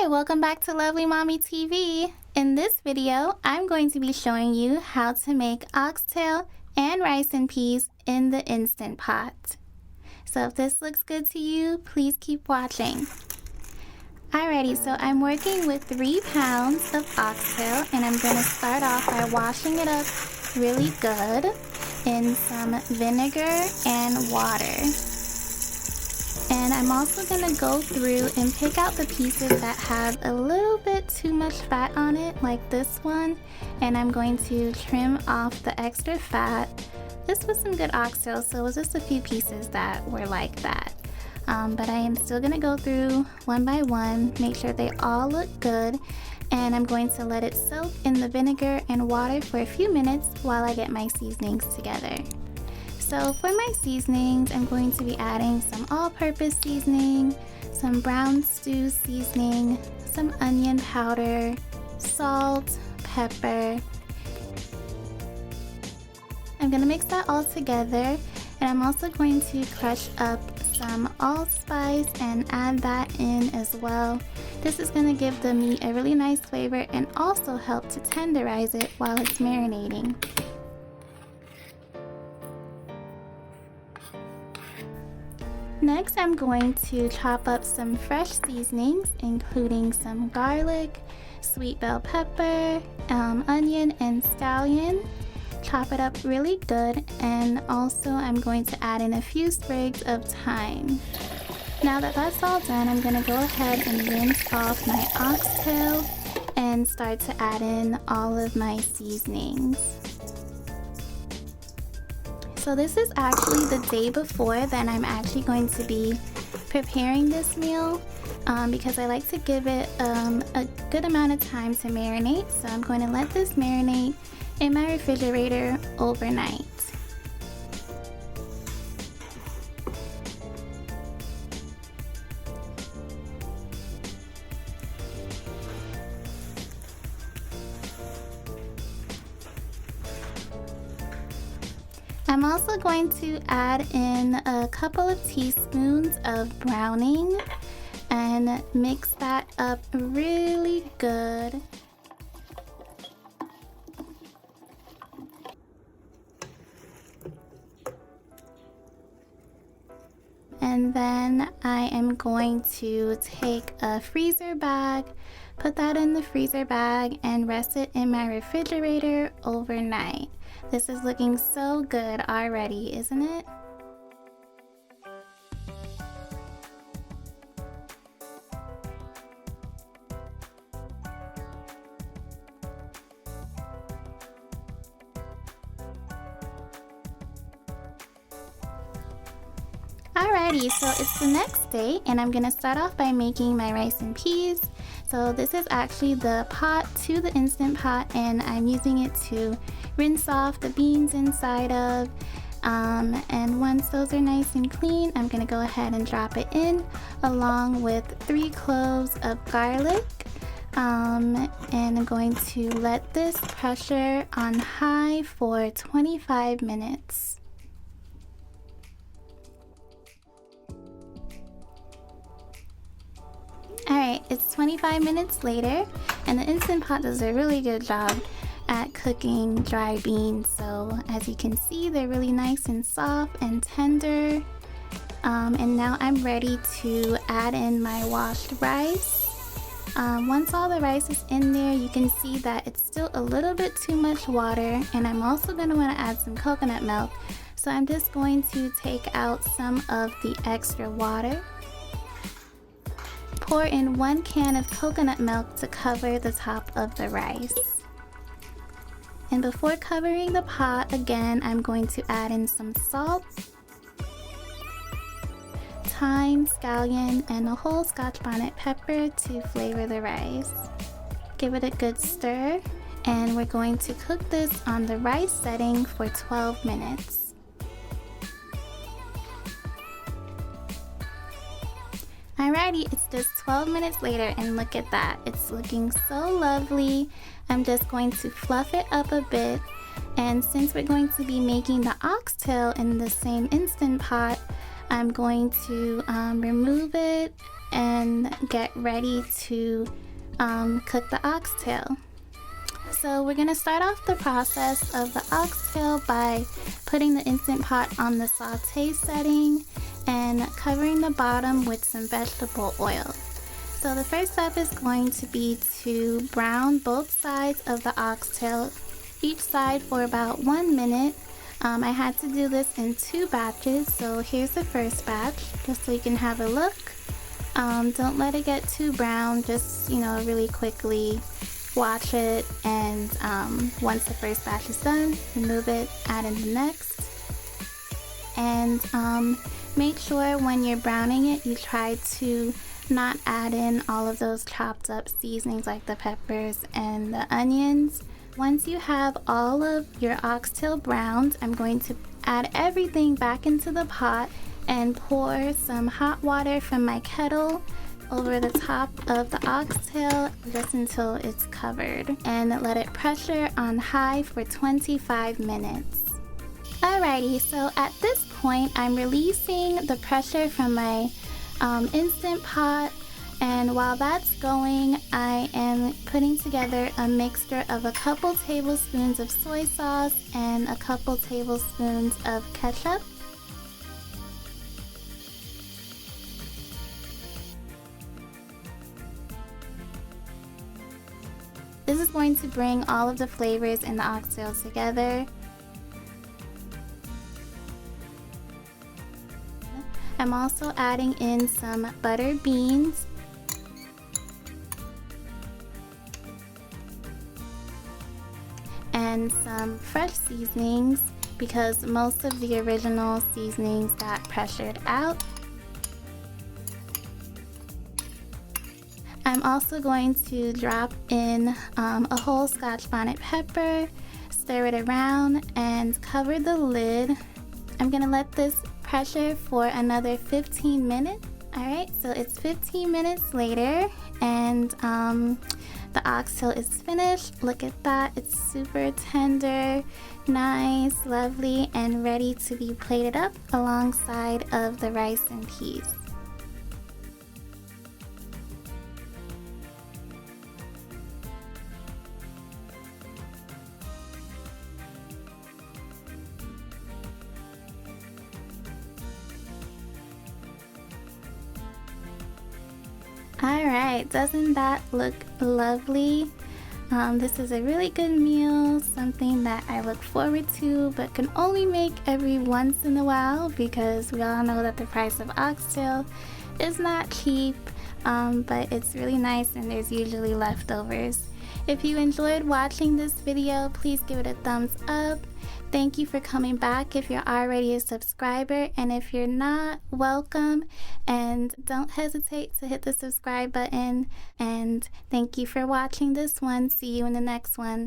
Hi, welcome back to Lovely Mommy TV. In this video, I'm going to be showing you how to make oxtail and rice and peas in the Instant Pot. So if this looks good to you, please keep watching. Alrighty, so I'm working with 3 pounds of oxtail, and I'm going to start off by washing it up really good in some vinegar and water. And I'm also going to go through and pick out the pieces that have a little bit too much fat on it, like this one. And I'm going to trim off the extra fat. This was some good oxtail, so it was just a few pieces that were like that. But I am still going to go through one by one, make sure they all look good. And I'm going to let it soak in the vinegar and water for a few minutes while I get my seasonings together. So for my seasonings, I'm going to be adding some all-purpose seasoning, some brown stew seasoning, some onion powder, salt, pepper. I'm going to mix that all together, and I'm also going to crush up some allspice and add that in as well. This is going to give the meat a really nice flavor and also help to tenderize it while it's marinating. Next, I'm going to chop up some fresh seasonings, including some garlic, sweet bell pepper, onion, and scallion. Chop it up really good, and also I'm going to add in a few sprigs of thyme. Now that that's all done, I'm going to go ahead and rinse off my oxtail and start to add in all of my seasonings. So this is actually the day before that I'm actually going to be preparing this meal because I like to give it a good amount of time to marinate. So I'm going to let this marinate in my refrigerator overnight. I'm also going to add in a couple of teaspoons of browning and mix that up really good. And then I am going to take a freezer bag, put that in the freezer bag, and rest it in my refrigerator overnight. This is looking so good already, isn't it? Alrighty, so it's the next day, and I'm gonna start off by making my rice and peas. So this is actually the pot to the Instant Pot, and I'm using it to rinse off the beans inside of. And once those are nice and clean, I'm gonna go ahead and drop it in along with 3 cloves of garlic. And I'm going to let this pressure on high for 25 minutes. Alright, it's 25 minutes later, and the Instant Pot does a really good job at cooking dry beans. So as you can see, they're really nice and soft and tender. And now I'm ready to add in my washed rice. Once all the rice is in there, you can see that it's still a little bit too much water, and I'm also going to want to add some coconut milk. So I'm just going to take out some of the extra water. Pour in 1 can of coconut milk to cover the top of the rice. And before covering the pot, again, I'm going to add in some salt, thyme, scallion, and a whole scotch bonnet pepper to flavor the rice. Give it a good stir, and we're going to cook this on the rice setting for 12 minutes. Alrighty, it's just 12 minutes later, and look at that. It's looking so lovely. I'm just going to fluff it up a bit, and since we're going to be making the oxtail in the same Instant Pot, I'm going to remove it and get ready to cook the oxtail. So we're gonna start off the process of the oxtail by putting the Instant Pot on the saute setting and covering the bottom with some vegetable oil. So the first step is going to be to brown both sides of the oxtail, each side for about 1 minute. I had to do this in 2 batches, so here's the first batch, just so you can have a look. Don't let it get too brown, just, really quickly watch it, and once the first batch is done, remove it, add in the next. And make sure when you're browning it, you try to not add in all of those chopped up seasonings like the peppers and the onions. Once you have all of your oxtail browned, I'm going to add everything back into the pot and pour some hot water from my kettle over the top of the oxtail just until it's covered, and let it pressure on high for 25 minutes. Alrighty, so at this point I'm releasing the pressure from my Instant Pot, and while that's going, I am putting together a mixture of a couple tablespoons of soy sauce and a couple tablespoons of ketchup. This is going to bring all of the flavors in the oxtail together. I'm also adding in some buttered beans, and some fresh seasonings because most of the original seasonings got pressured out. I'm also going to drop in a whole scotch bonnet pepper, stir it around, and cover the lid. I'm gonna let this pressure for another 15 minutes. Alright, so it's 15 minutes later, and the oxtail is finished. Look at that, it's super tender, nice, lovely, and ready to be plated up alongside of the rice and peas. Alright, doesn't that look lovely? This is a really good meal, something that I look forward to but can only make every once in a while because we all know that the price of oxtail is not cheap, but it's really nice and there's usually leftovers. If you enjoyed watching this video, please give it a thumbs up. Thank you for coming back if you're already a subscriber, and if you're not, welcome, and don't hesitate to hit the subscribe button. And thank you for watching this one. See you in the next one.